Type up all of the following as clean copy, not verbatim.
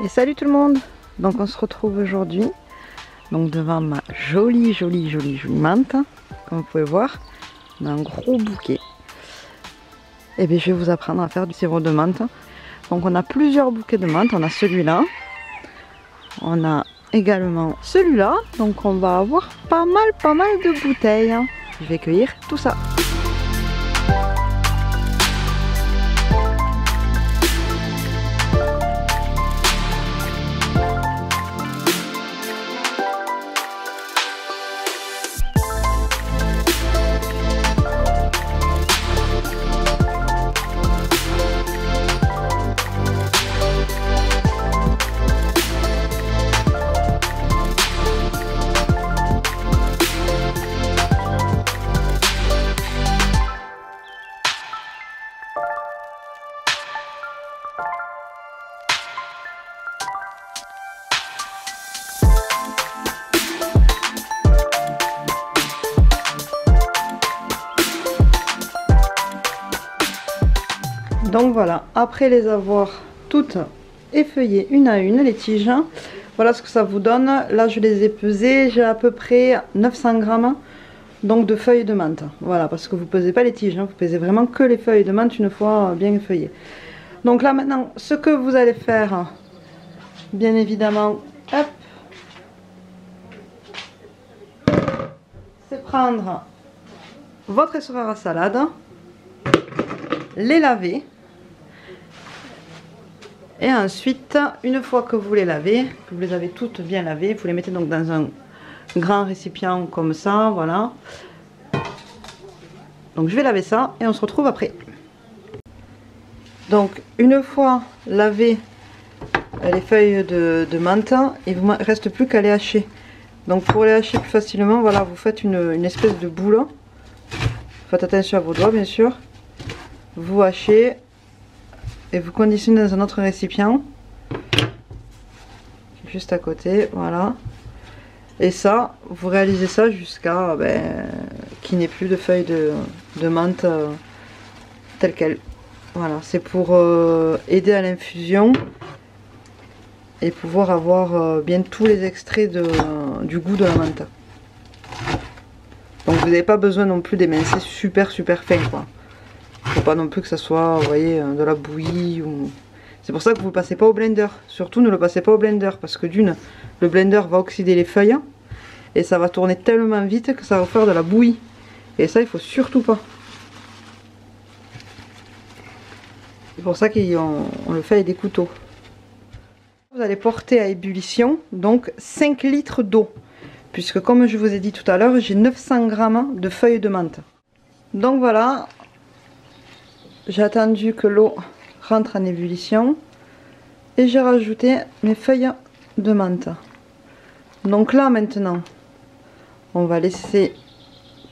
Et salut tout le monde. Donc on se retrouve aujourd'hui donc devant ma jolie menthe. Comme vous pouvez voir, on a un gros bouquet. Et bien je vais vous apprendre à faire du sirop de menthe. Donc on a plusieurs bouquets de menthe. On a celui-là, on a également celui-là. Donc on va avoir pas mal de bouteilles. Je vais cueillir tout ça. Donc voilà, après les avoir toutes effeuillées une à une, les tiges, voilà ce que ça vous donne. Là je les ai pesées, j'ai à peu près 900 grammes donc de feuilles de menthe. Voilà, parce que vous ne pesez pas les tiges, vous pesez vraiment que les feuilles de menthe une fois bien effeuillées. Donc là maintenant, ce que vous allez faire, bien évidemment, hop, c'est prendre votre essoreur à salade, les laver. Et ensuite, une fois que vous les lavez, que vous les avez toutes bien lavées, vous les mettez donc dans un grand récipient comme ça, voilà. Donc je vais laver ça et on se retrouve après. Donc une fois lavé les feuilles de menthe, il ne vous reste plus qu'à les hacher. Donc pour les hacher plus facilement, voilà, vous faites une espèce de boule. Faites attention à vos doigts bien sûr. Vous hachez. Et vous conditionnez dans un autre récipient, juste à côté, voilà. Et ça, vous réalisez ça jusqu'à qu'il n'y ait plus de feuilles de menthe telles quelles. Voilà, c'est pour aider à l'infusion et pouvoir avoir bien tous les extraits du goût de la menthe. Donc vous n'avez pas besoin non plus d'émincer super fin quoi. Faut pas non plus que ça soit, vous voyez, de la bouillie ou... C'est pour ça que vous ne passez pas au blender. Surtout ne le passez pas au blender parce que d'une, le blender va oxyder les feuilles et ça va tourner tellement vite que ça va faire de la bouillie. Et ça, il faut surtout pas. C'est pour ça qu'on le fait avec des couteaux. Vous allez porter à ébullition donc 5 litres d'eau. Puisque comme je vous ai dit tout à l'heure, j'ai 900 grammes de feuilles de menthe. Donc voilà. J'ai attendu que l'eau rentre en ébullition et j'ai rajouté mes feuilles de menthe. Donc là maintenant, on va laisser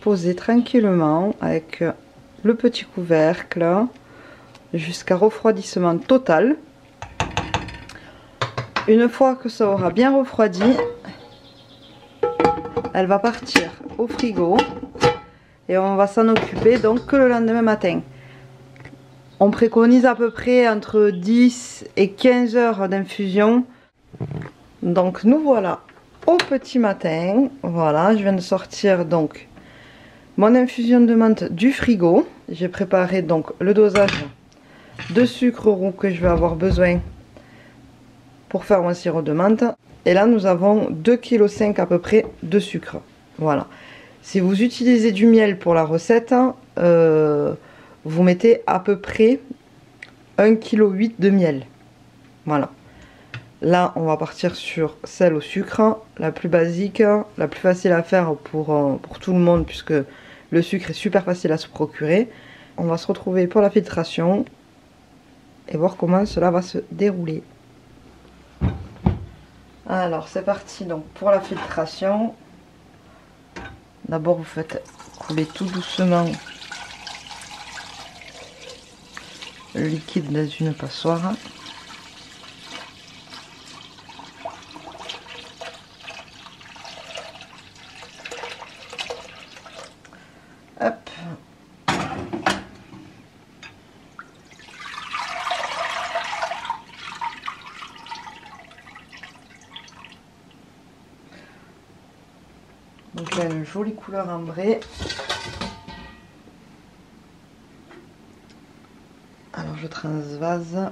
poser tranquillement avec le petit couvercle jusqu'à refroidissement total. Une fois que ça aura bien refroidi, elle va partir au frigo et on va s'en occuper donc que le lendemain matin. On préconise à peu près entre 10 et 15 heures d'infusion. Donc nous voilà au petit matin. Voilà, je viens de sortir donc mon infusion de menthe du frigo. J'ai préparé donc le dosage de sucre roux que je vais avoir besoin pour faire mon sirop de menthe. Et là nous avons 2,5 kg à peu près de sucre. Voilà. Si vous utilisez du miel pour la recette, vous mettez à peu près 1,8 kg de miel. Voilà. Là, on va partir sur celle au sucre, la plus basique, la plus facile à faire pour tout le monde, puisque le sucre est super facile à se procurer. On va se retrouver pour la filtration et voir comment cela va se dérouler. Alors, c'est parti donc pour la filtration. D'abord, vous faites couler tout doucement le liquide dans une passoire. Hop. une jolie couleur ambrée. Alors je transvase.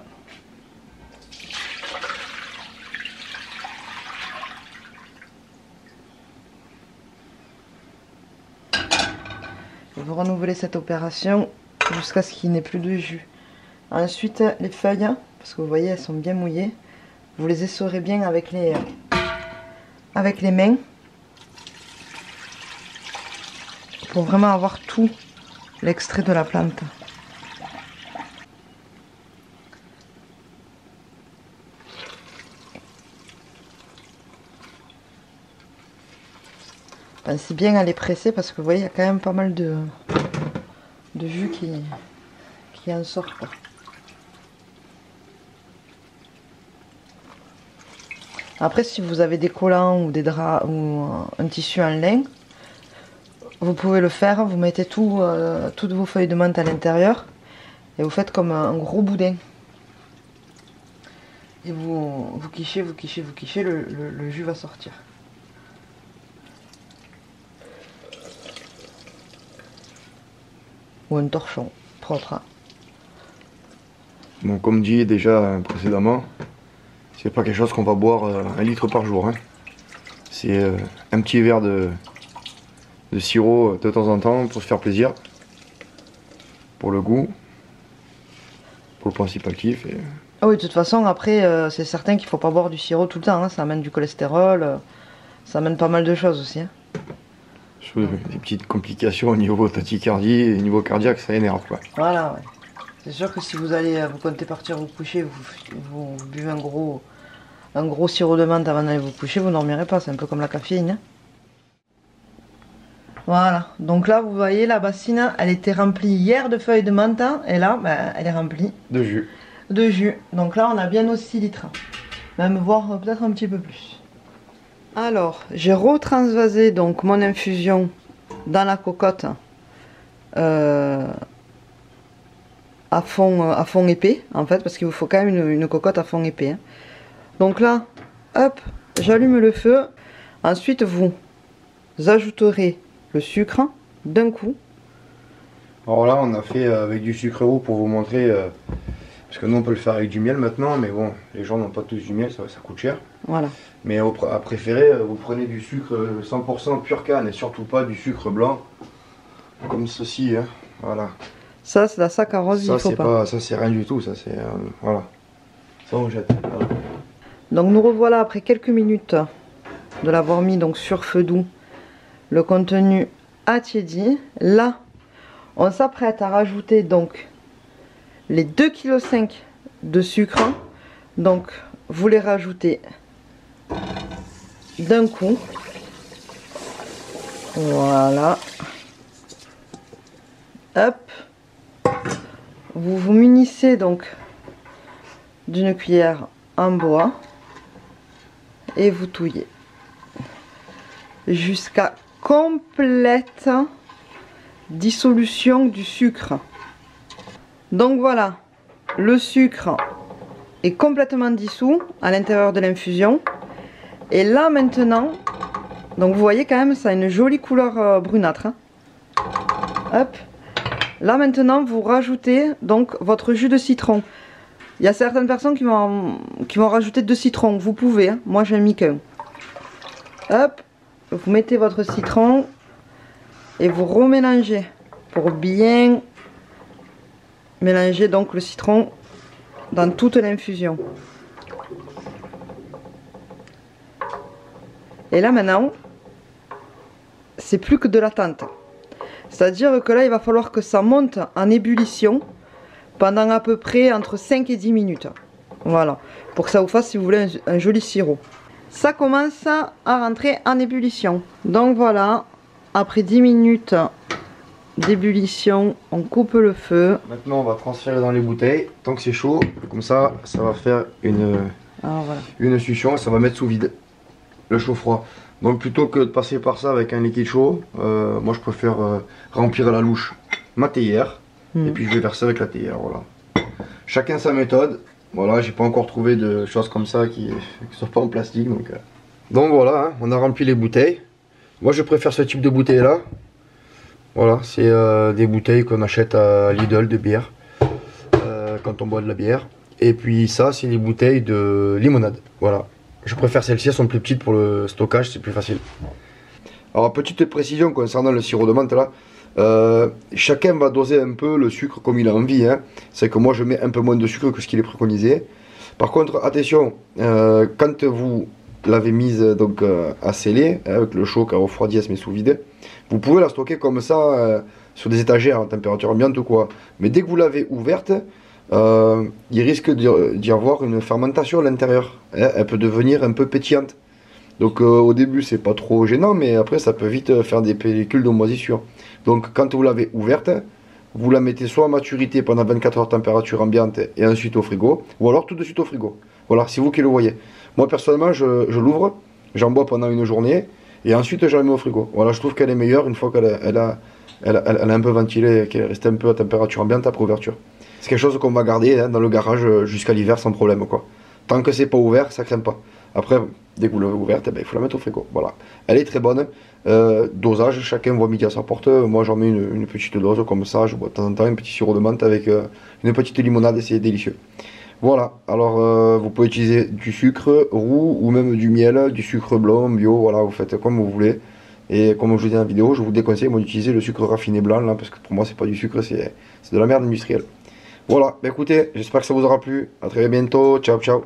Vous renouvelez cette opération jusqu'à ce qu'il n'y ait plus de jus. Ensuite, les feuilles, parce que vous voyez, elles sont bien mouillées, vous les essorez bien avec les mains pour vraiment avoir tout l'extrait de la plante. Pensez bien à les presser parce que vous voyez, il y a quand même pas mal de jus qui en sort, quoi. Après, si vous avez des collants ou des draps ou un tissu en lin, vous pouvez le faire. Vous mettez toutes vos feuilles de menthe à l'intérieur et vous faites comme un gros boudin. Et vous quichez, le jus va sortir. Ou un torchon propre. Hein. Bon, comme dit déjà précédemment, c'est pas quelque chose qu'on va boire 1 litre par jour. Hein. C'est un petit verre de sirop de temps en temps pour se faire plaisir, pour le goût, pour le principe actif. Et... Ah oui, de toute façon, après, c'est certain qu'il faut pas boire du sirop tout le temps. Hein. Ça amène du cholestérol, ça amène pas mal de choses aussi. Hein. Des petites complications au niveau tachycardie et au niveau cardiaque, ça énerve, quoi. Voilà, ouais. C'est sûr que si vous comptez partir vous coucher, vous buvez un gros sirop de menthe avant d'aller vous coucher, vous dormirez pas, c'est un peu comme la caféine. Hein. Voilà, donc là vous voyez la bassine, elle était remplie hier de feuilles de menthe, et là, ben, elle est remplie de jus. Donc là on a bien nos 6 litres, même voire peut-être un petit peu plus. Alors, j'ai retransvasé donc mon infusion dans la cocotte à fond épais, en fait, parce qu'il vous faut quand même une cocotte à fond épais. Hein. Donc là, hop, j'allume le feu. Ensuite, vous ajouterez le sucre d'un coup. Alors là, on a fait avec du sucre roux pour vous montrer, parce que nous on peut le faire avec du miel maintenant, mais bon, les gens n'ont pas tous du miel, ça coûte cher. Voilà. Mais à préférer, vous prenez du sucre 100% pure canne et surtout pas du sucre blanc, comme ceci. Hein. Voilà. Ça, c'est la saccharose, il faut pas. Ça, c'est rien du tout, ça, c'est... voilà. Ça, on jette. Voilà. Donc, nous revoilà après quelques minutes de l'avoir mis donc sur feu doux. Le contenu a tiédi. Là, on s'apprête à rajouter donc les 2,5 kg de sucre. Donc, vous les rajoutez d'un coup. Voilà. Hop. Vous vous munissez donc d'une cuillère en bois et vous touillez jusqu'à complète dissolution du sucre. Donc voilà, le sucre est complètement dissous à l'intérieur de l'infusion. Et là maintenant, donc vous voyez quand même ça a une jolie couleur brunâtre. Hein. Hop. Là maintenant vous rajoutez donc votre jus de citron. Il y a certaines personnes qui vont rajouter 2 citrons. Vous pouvez, hein. Moi j'ai mis qu'un. Hop, vous mettez votre citron et vous remélangez pour bien mélanger donc le citron dans toute l'infusion. Et là maintenant, c'est plus que de l'attente. C'est-à-dire que là, il va falloir que ça monte en ébullition pendant à peu près entre 5 et 10 minutes. Voilà, pour que ça vous fasse, si vous voulez, un joli sirop. Ça commence à rentrer en ébullition. Donc voilà, après 10 minutes d'ébullition, on coupe le feu. Maintenant, on va transférer dans les bouteilles. Tant que c'est chaud, comme ça va faire une succion et ça va mettre sous vide le chaud-froid. Donc plutôt que de passer par ça avec un liquide chaud, moi je préfère remplir à la louche ma théière et puis je vais verser avec la théière. Voilà. Chacun sa méthode. Voilà, j'ai pas encore trouvé de choses comme ça qui soient pas en plastique. Donc voilà, hein, on a rempli les bouteilles. Moi je préfère ce type de bouteille là. Voilà, c'est des bouteilles qu'on achète à Lidl de bière quand on boit de la bière. Et puis ça, c'est les bouteilles de limonade. Voilà, je préfère celles-ci, elles sont plus petites pour le stockage, c'est plus facile. Alors petite précision concernant le sirop de menthe là. Chacun va doser un peu le sucre comme il a envie, hein. C'est que moi je mets un peu moins de sucre que ce qu'il est préconisé. Par contre attention, quand vous l'avez mise donc à sceller, hein, avec le chaud qui a refroidi, elle se met sous vide, vous pouvez la stocker comme ça sur des étagères à température ambiante ou quoi. Mais dès que vous l'avez ouverte, il risque d'y avoir une fermentation à l'intérieur, hein. Elle peut devenir un peu pétillante. Donc au début c'est pas trop gênant, mais après ça peut vite faire des pellicules de moisissure. Donc quand vous l'avez ouverte, vous la mettez soit à maturité pendant 24 heures température ambiante et ensuite au frigo, ou alors tout de suite au frigo. Voilà, c'est vous qui le voyez. Moi personnellement je l'ouvre, j'en bois pendant une journée et ensuite je la mets au frigo. Voilà, je trouve qu'elle est meilleure une fois qu'elle a un peu ventilé, qu'elle est restée un peu à température ambiante après ouverture. C'est quelque chose qu'on va garder hein, dans le garage jusqu'à l'hiver sans problème quoi. Tant que c'est pas ouvert, ça crème pas. Après, dès que vous l'avez ouverte, eh ben, il faut la mettre au frigo. Voilà. Elle est très bonne. Dosage, chacun voit midi à sa porte. Moi, j'en mets une petite dose comme ça. Je bois de temps en temps un petit sirop de menthe avec une petite limonade et c'est délicieux. Voilà. Alors, vous pouvez utiliser du sucre roux ou même du miel, du sucre blanc, bio. Voilà, vous faites comme vous voulez. Et comme je vous dis dans la vidéo, je vous déconseille d'utiliser le sucre raffiné blanc là, parce que pour moi, c'est pas du sucre, c'est de la merde industrielle. Voilà. Bah, écoutez, j'espère que ça vous aura plu. À très bientôt. Ciao, ciao.